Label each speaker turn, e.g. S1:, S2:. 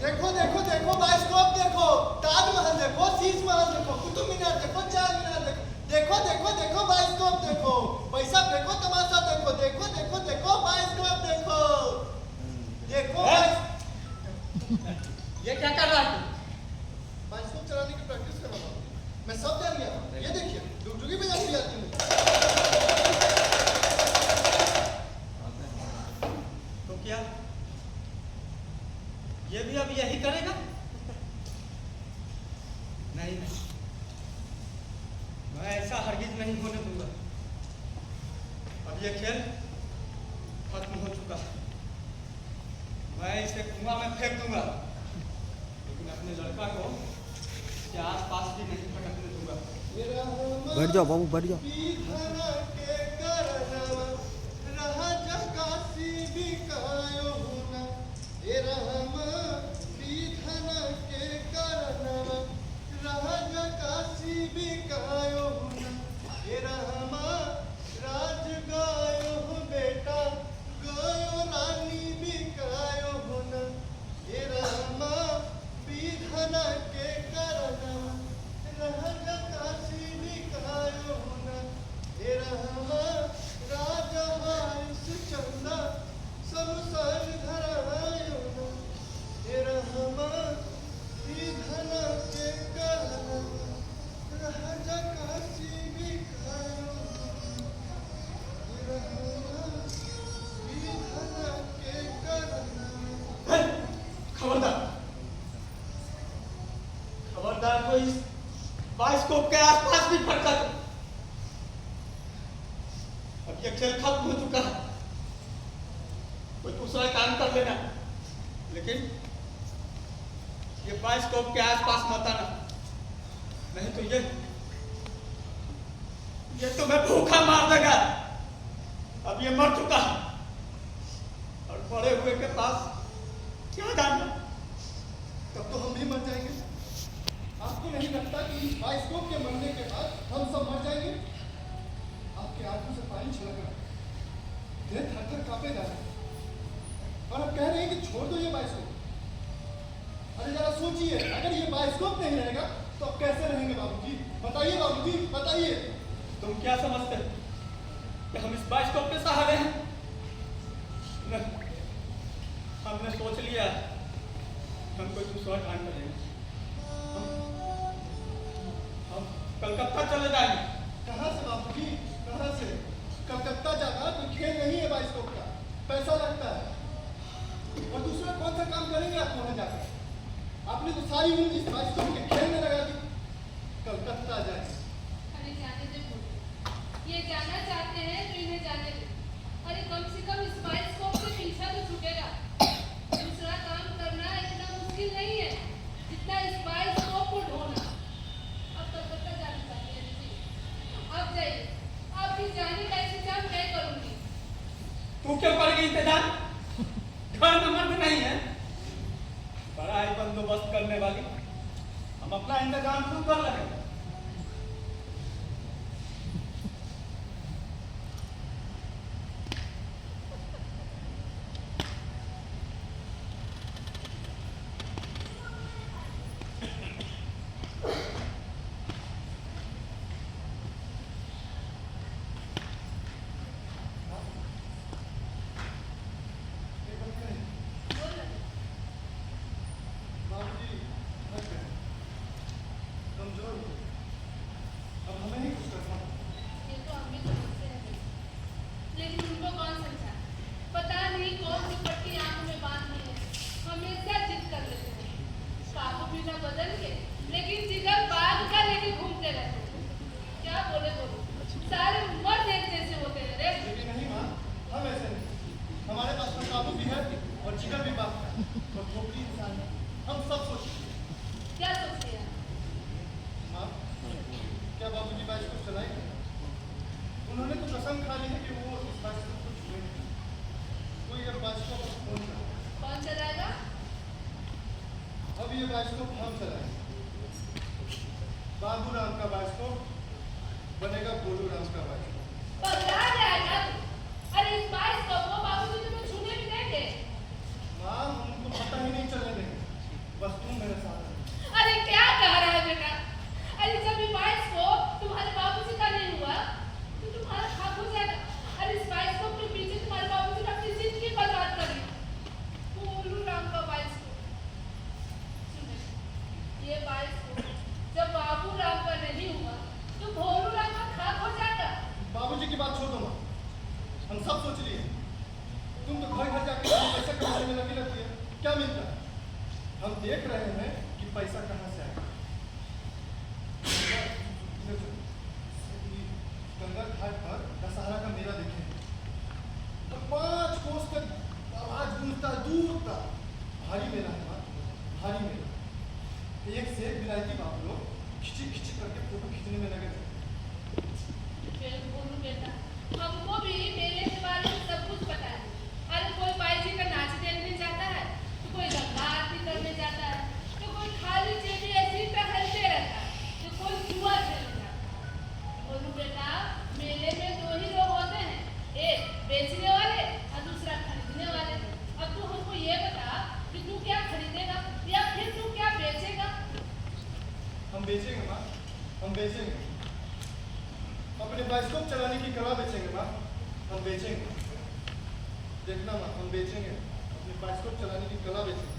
S1: देखो देखो देखो बाइस्कोप देखो, ताजमहल देखो, शीश महल देखो, कुतुब मीनार देखो, चार मीनार देखो, देखो देखो देखो बाइस्कोप देखो, पैसा फेंको तमाशा देखो, देखो देखो देखो बाइस्कोप देखो, देखो
S2: ये क्या कर रहा है?
S1: बाइस्कोप चलाने की प्रैक्टिस कर रहा हूँ। मैं सब जान गया। ये देखिए डुगडुगी बजाती जाती हूँ।
S2: तो क्या ये भी अब यही करेगा? नहीं नहीं, मैं ऐसा हरगिज नहीं होने दूंगा। अब ये खेल खत्म हो चुका है। मैं इसे कुआं में फेंक दूंगा, लेकिन अपने लड़का को इसके आसपास भी नहीं भटकने दूंगा।
S3: बैठ जाओ बाबू, बैठ जाओ।
S2: खबरदार कोई इस बाइस्कोप के आसपास भी भटका तो अब ये खेल खत्म हो चुका है। कोई दूसरा काम कर लेना, लेकिन ये बाइस्कोप के आसपास मत आना, नहीं तो ये तुम्हें भूखा मार देगा। अब ये मर चुका है और पड़े हुए के पास क्या जाना?
S1: तब तो हम भी मर जाएंगे। आपको नहीं लगता कि इस बाइस्कोप के मरने के बाद हम सब मर जाएंगे? आपके आंखों से पानी छिड़क रहा है, देह थर-थर कांपे जा रहा है और आप कह रहे हैं कि छोड़ दो ये बाइस्कोप। अरे जरा सोचिए, अगर ये बाइस्कोप नहीं रहेगा तो अब कैसे रहेंगे बाबूजी? बताइए बाबूजी, बताइए।
S2: तुम क्या समझते हो कि हम इस बाइस्कोप के सहारे हैं? नहीं, हमने सोच लिया हम कोई दूसरा काम करेंगे। हम कलकत्ता चले जाएंगे।
S1: कहाँ से बाबूजी, कहाँ से? कलकत्ता जाना कोई खेल नहीं है बाइस्कोप का, पैसा लगता है। और दूसरा कौन सा काम करेंगे आप वहाँ जाकर? आपने तो सारी उम्र इस बाइस्कोप के खेल में लगा दी। कलकत्ता जाए।
S4: अरे जाने दे, ये जाना चाहते हैं तो इन्हें जाने दे। अरे कम से कम इस बाइस्कोप से पीछा तो छूटेगा। दूसरा काम करना इतना मुश्किल नहीं है जितना इस बाइस्कोप को ढोना। अब कलकत्ता जाना चाहते हैं जी, अब जाइए। आपकी जाने का इंतजाम मैं करूंगी।
S2: तू क्यों करेगी इंतजाम? घर में मर्द नहीं है बड़ा ही बंदोबस्त करने वाली। हम अपना इंतजाम खुद कर लेंगे।
S1: बाबूजी, मत करें। कमजोर हो गए। अब हमें ही कुछ करना होगा।
S4: ये तो हम भी समझते हैं, लेकिन उनको कौन समझा? पता नहीं कौन सी पट्टी आंखों में बांध ली है। हमेशा जिद कर लेते हैं, काबू भी ना बदल के, लेकिन जिगर बाग का लेके घूमते रहते हैं। क्या बोले बोलो, सारे उम्र एक जैसे होते रहे।
S1: लेकिन नहीं माँ, हम ऐसे नहीं। हमारे पास तो काबू भी है और जिगर भी बात है और खोपड़ी इंसान है। हम सब सोचते हैं।
S4: क्या सोचते हैं?
S1: माँ, क्या बाबूजी बाइस्कोप चलाएंगे? उन्होंने तो कसम खा ली है कि वो इस बाइस्कोप को छुएंगे। कोई अब बाइस्कोप को फोन करे।
S4: कौन चलाएगा?
S1: अब ये बाइस्कोप हम चलाएंगे। बाबू राम का बाइस्कोप बनेगा बोलू राम का बाइस्कोप।
S4: पगला जाएगा। अरे इस बाइस्कोप को बाबूजी तुम्हें छूने भी देंगे?
S1: माँ, उनको पता ही नहीं चलने देंगे। हम देख रहे हैं कि पैसा कहाँ से आएगा। इधर चलो। गंगा घाट पर दशहरा का मेला देखेंगे तो 5 कोस तक आवाज गूंजता दूर तक। भारी मेला है बात, भारी मेला। एक से एक विलायती बाप लोग खिंची खिंची करके फोटो खींचने में लगे थे।
S4: बोलू बेटा, हमको भी मेले के बारे में सब कुछ पता है। अरे कोई बाई जी का नाच देखने जाता है, तो कोई गंगा आरती करने जाता है, तो कोई खाली जेबी ऐसे ही टहलते रहता है, तो कोई जुआ खेलने जाता है। बोलू बेटा, मेले में 2 ही लोग होते हैं, एक बेचने वाले और दूसरा खरीदने वाले। अब तू हमको ये बता कि तू क्या खरीदेगा या फिर तू क्या बेचेगा?
S1: हम बेचेंगे माँ, हम बेचेंगे। अपने बाइस्कोप चलाने की कला बेचेंगे माँ, हम बेचेंगे। देखना माँ, हम बेचेंगे, अपने बाइस्कोप चलाने की कला बेचेंगे।